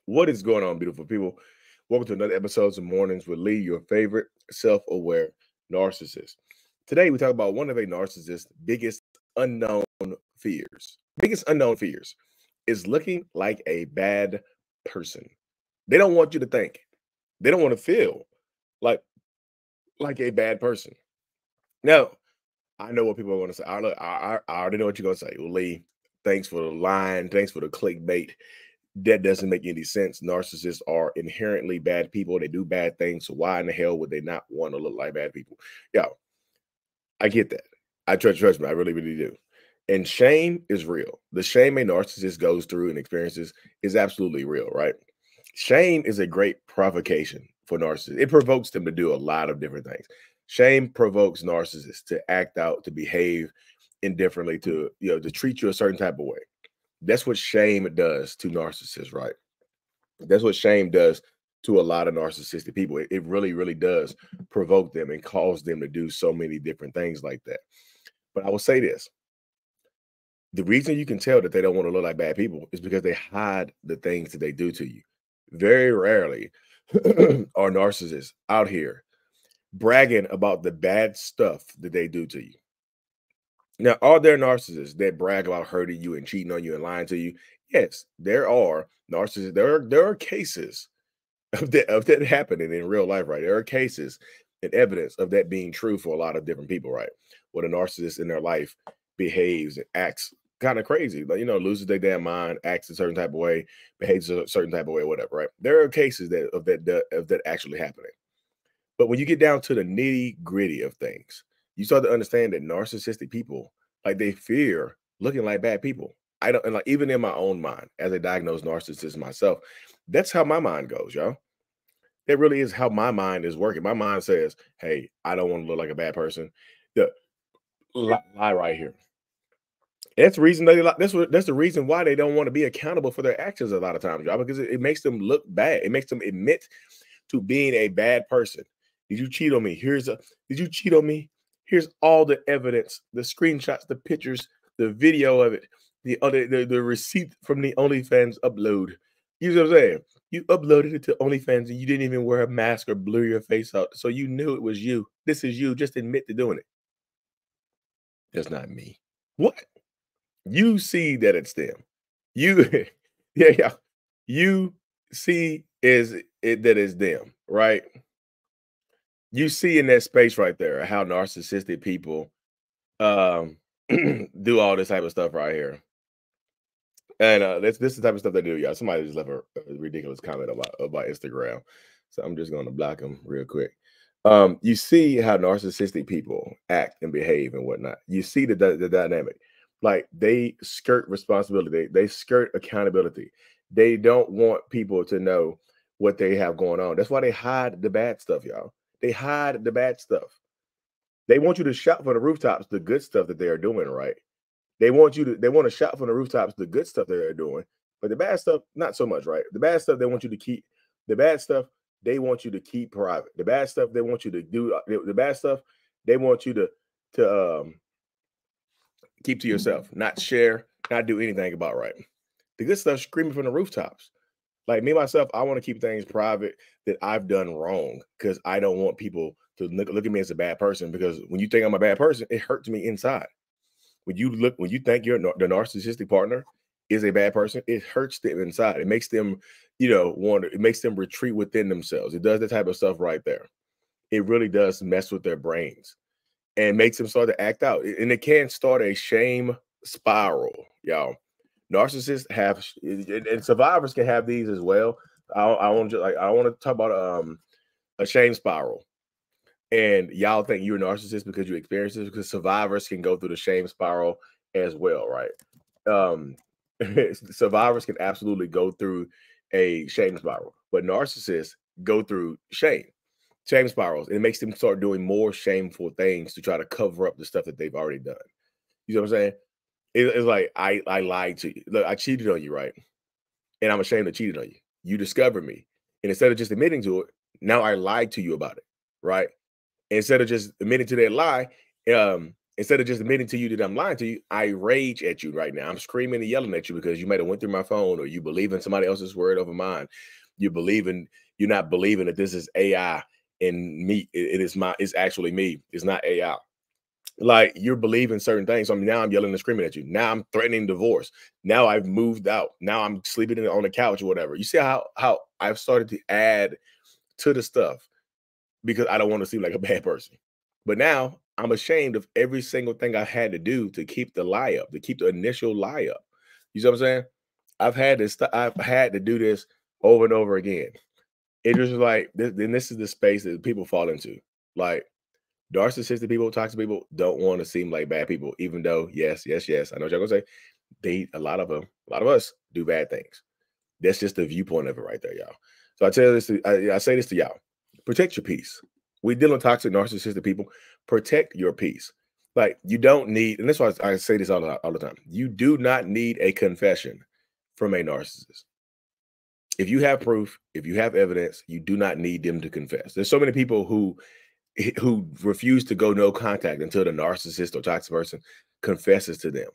What is going on, beautiful people? Welcome to another episode of Mornings with Lee, your favorite self-aware narcissist. Today, we talk about one of a narcissist's biggest unknown fears. Biggest unknown fears is looking like a bad person. They don't want you to think. They don't want to feel like like a bad person. Now, I know what people are going to say. I already know what you're going to say. Well, Lee, thanks for the line. Thanks for the clickbait. That doesn't make any sense. Narcissists are inherently bad people. They do bad things. So why in the hell would they not want to look like bad people? Yeah, I get that. I trust me. I really, really do. And shame is real. The shame a narcissist goes through and experiences is absolutely real, right? Shame is a great provocation for narcissists. It provokes them to do a lot of different things. Shame provokes narcissists to act out, to behave indifferently, to treat you a certain type of way. That's what shame does to narcissists, right? That's what shame does to a lot of narcissistic people. It really, really does provoke them and cause them to do so many different things like that. But I will say this. The reason you can tell that they don't want to look like bad people is because they hide the things that they do to you. Very rarely are narcissists out here bragging about the bad stuff that they do to you. Now, are there narcissists that brag about hurting you and cheating on you and lying to you? Yes, there are narcissists. There are cases of that happening in real life, right? There are cases and evidence of that being true for a lot of different people, right? Where a narcissist in their life behaves and acts kind of crazy, like loses their damn mind, acts a certain type of way, behaves a certain type of way, whatever, right? There are cases of that actually happening. But when you get down to the nitty gritty of things, you start to understand that narcissistic people, like they fear looking like bad people. I don't, and like even in my own mind, as a diagnosed narcissist myself, that's how my mind goes, y'all. That really is how my mind is working. My mind says, "Hey, I don't want to look like a bad person." The lie right here. That's the reason they that's the reason why they don't want to be accountable for their actions a lot of times, y'all, because it makes them look bad. It makes them admit to being a bad person. Did you cheat on me? Did you cheat on me? Here's all the evidence, the screenshots, the pictures, the video of it, the receipt from the OnlyFans upload. You know what I'm saying? You uploaded it to OnlyFans and you didn't even wear a mask or blur your face out. So you knew it was you. This is you. Just admit to doing it. That's not me. What? You see that it's them. You yeah. You see that it's them, right? You see in that space right there how narcissistic people um do all this type of stuff right here. And this is the type of stuff they do, y'all. Somebody just left a ridiculous comment about Instagram. So I'm just gonna block them real quick. You see how narcissistic people act and behave and whatnot. You see the dynamic. Like they skirt responsibility, they skirt accountability. They don't want people to know what they have going on. That's why they hide the bad stuff, y'all. They hide the bad stuff. They want you to shout from the rooftops the good stuff that they are doing, right? They want to shout from the rooftops the good stuff they're doing, but the bad stuff, not so much, right? The bad stuff they want you to keep, the bad stuff they want you to keep private. The bad stuff they want you to do, the bad stuff they want you to keep to yourself, not share, not do anything about, right? The good stuff screaming from the rooftops. Like me, myself, I want to keep things private that I've done wrong because I don't want people to look at me as a bad person, because when you think I'm a bad person, it hurts me inside. When you think the narcissistic partner is a bad person, it hurts them inside. It makes them, it makes them retreat within themselves. It does the type of stuff right there. It really does mess with their brains and makes them start to act out. And it can start a shame spiral, y'all. Narcissists have, and survivors can have these as well. I want to talk about a shame spiral. And y'all think you're a narcissist because you experience this, because survivors can go through the shame spiral as well, right? Survivors can absolutely go through a shame spiral, but narcissists go through shame spirals. It makes them start doing more shameful things to try to cover up the stuff that they've already done. You know what I'm saying? It's like I lied to you. Look, I cheated on you, right? And I'm ashamed of cheating on you. You discovered me, and instead of just admitting to it, now I lied to you about it, right? Instead of just admitting to that lie, Instead of just admitting to you that I'm lying to you, I rage at you right now. I'm screaming and yelling at you because you might have went through my phone, or you believe in somebody else's word over mine. You're not believing that this is AI and me. It's actually me. It's not AI. Like, you're believing certain things. So now I'm yelling and screaming at you. Now I'm threatening divorce. Now I've moved out. Now I'm sleeping on the couch or whatever. You see how I've started to add to the stuff because I don't want to seem like a bad person. But now I'm ashamed of every single thing I had to do to keep the lie up, to keep the initial lie up. You see what I'm saying? I've had to do this over and over again. It was like this is the space that people fall into. Like, narcissistic people, toxic people don't want to seem like bad people, even though, yes, I know what y'all gonna say. A lot of us do bad things. That's just the viewpoint of it right there, y'all. So I say this to y'all: protect your peace. We deal with toxic, narcissistic people. Protect your peace. Like, you don't need, and that's why I say this all the time. You do not need a confession from a narcissist. If you have proof, if you have evidence, you do not need them to confess. There's so many people who refuse to go no contact until the narcissist or toxic person confesses to them.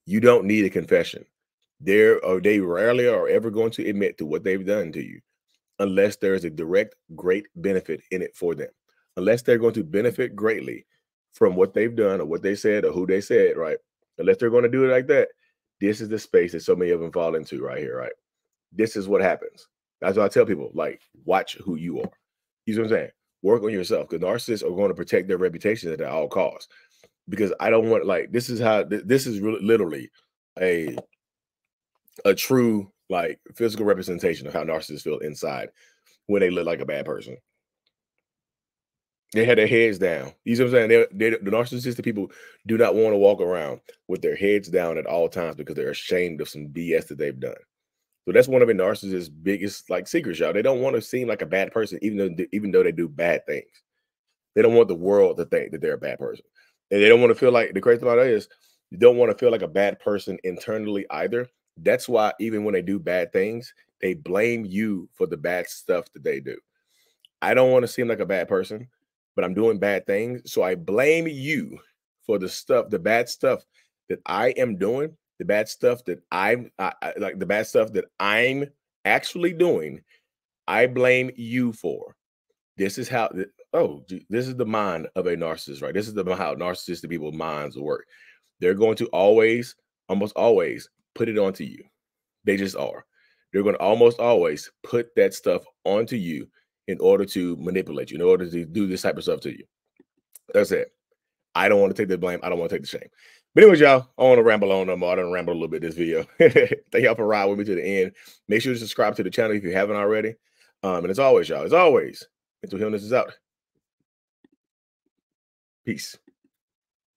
You don't need a confession. They rarely are ever going to admit to what they've done to you unless there is a direct, great benefit in it for them. Unless they're going to benefit greatly from what they've done or what they said or who they said, right? Unless they're going to do it like that, this is the space that so many of them fall into right here, right? This is what happens. That's why I tell people, like, watch who you are. You see what I'm saying? Work on yourself, because narcissists are going to protect their reputation at all costs. Because I don't want, like, this is really literally a true, like, physical representation of how narcissists feel inside when they look like a bad person. They had their heads down. You see what I'm saying? The narcissistic people do not want to walk around with their heads down at all times because they're ashamed of some BS that they've done. So that's one of a narcissist's biggest, like, secrets, y'all. They don't want to seem like a bad person, even though they do bad things. They don't want the world to think that they're a bad person. And they don't want to feel like, the crazy about it is, you don't want to feel like a bad person internally either. That's why even when they do bad things, they blame you for the bad stuff that they do. I don't want to seem like a bad person, but I'm doing bad things. So I blame you for the bad stuff that I am doing, the bad stuff that the bad stuff that I'm actually doing. I blame you for. This is how, this is the mind of a narcissist, right? This is how narcissistic people's minds work. They're going to almost always put it onto you. They just are. They're going to almost always put that stuff onto you in order to manipulate you, in order to do this type of stuff to you. That's it. I don't want to take the blame. I don't want to take the shame. But anyways, y'all, I don't want to ramble on no more. I done rambled a little bit this video. Thank y'all for riding with me to the end. Make sure to subscribe to the channel if you haven't already. And as always, y'all, mental healness is out. Peace.